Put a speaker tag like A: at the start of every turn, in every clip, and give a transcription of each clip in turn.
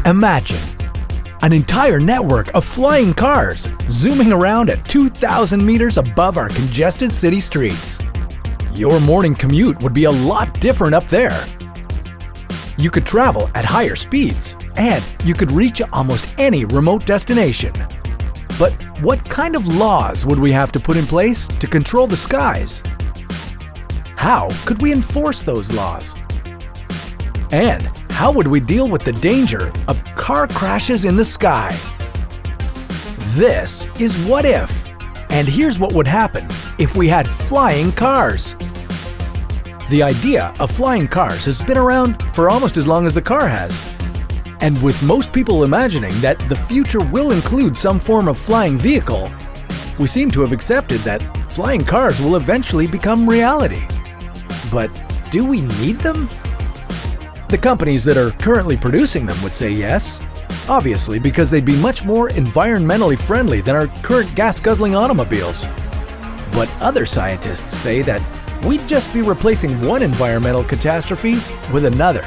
A: Imagine an entire network of flying cars zooming around at 2,000 meters above our congested city streets. Your morning commute would be a lot different up there. You could travel at higher speeds, and you could reach almost any remote destination. But what kind of laws would we have to put in place to control the skies? How could we enforce those laws? And how would we deal with the danger of car crashes in the sky? This is What If, and here's what would happen if we had flying cars. The idea of flying cars has been around for almost as long as the car has. And with most people imagining that the future will include some form of flying vehicle, we seem to have accepted that flying cars will eventually become reality. But do we need them? The companies that are currently producing them would say yes, obviously because they'd be much more environmentally friendly than our current gas-guzzling automobiles. But other scientists say that we'd just be replacing one environmental catastrophe with another.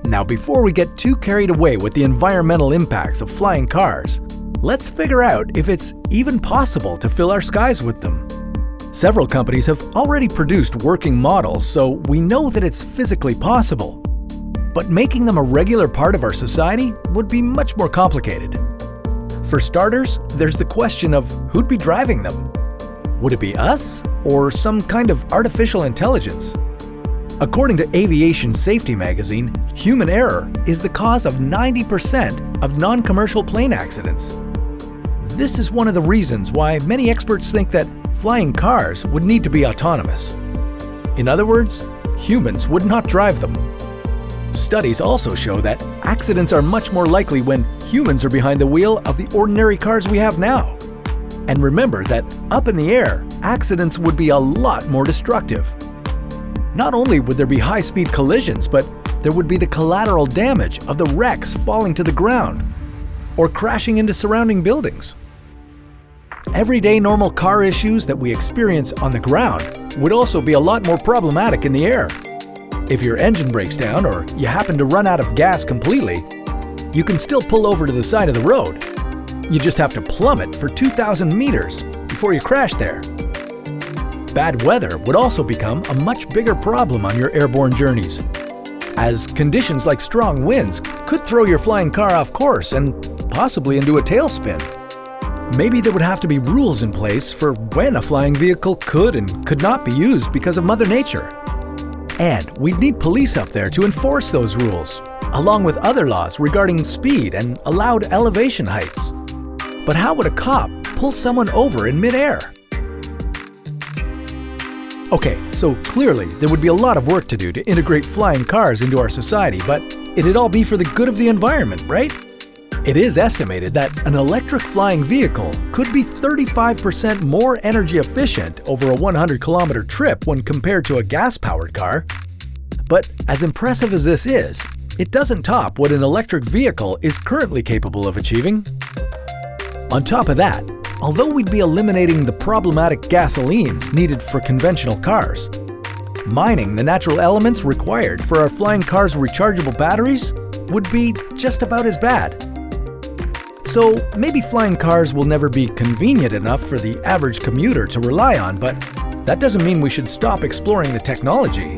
A: Now, before we get too carried away with the environmental impacts of flying cars, let's figure out if it's even possible to fill our skies with them. Several companies have already produced working models, so we know that it's physically possible. But making them a regular part of our society would be much more complicated. For starters, there's the question of who'd be driving them. Would it be us, or some kind of artificial intelligence? According to Aviation Safety magazine, human error is the cause of 90% of non-commercial plane accidents. This is one of the reasons why many experts think that flying cars would need to be autonomous. In other words, humans would not drive them. Studies also show that accidents are much more likely when humans are behind the wheel of the ordinary cars we have now. And remember that up in the air, accidents would be a lot more destructive. Not only would there be high-speed collisions, but there would be the collateral damage of the wrecks falling to the ground or crashing into surrounding buildings. Everyday normal car issues that we experience on the ground would also be a lot more problematic in the air. If your engine breaks down or you happen to run out of gas completely, you can still pull over to the side of the road. You just have to plummet for 2,000 meters before you crash there. Bad weather would also become a much bigger problem on your airborne journeys, as conditions like strong winds could throw your flying car off course and possibly into a tailspin. Maybe there would have to be rules in place for when a flying vehicle could and could not be used because of Mother Nature. And we'd need police up there to enforce those rules, along with other laws regarding speed and allowed elevation heights. But how would a cop pull someone over in midair? Okay, so clearly there would be a lot of work to do to integrate flying cars into our society, but it'd all be for the good of the environment, right? It is estimated that an electric flying vehicle could be 35% more energy efficient over a 100-kilometer trip when compared to a gas-powered car. But as impressive as this is, it doesn't top what an electric vehicle is currently capable of achieving. On top of that, although we'd be eliminating the problematic gasolines needed for conventional cars, mining the natural elements required for our flying cars' rechargeable batteries would be just about as bad. So maybe flying cars will never be convenient enough for the average commuter to rely on, but that doesn't mean we should stop exploring the technology.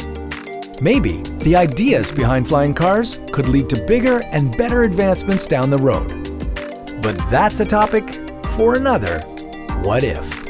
A: Maybe the ideas behind flying cars could lead to bigger and better advancements down the road. But that's a topic for another What If.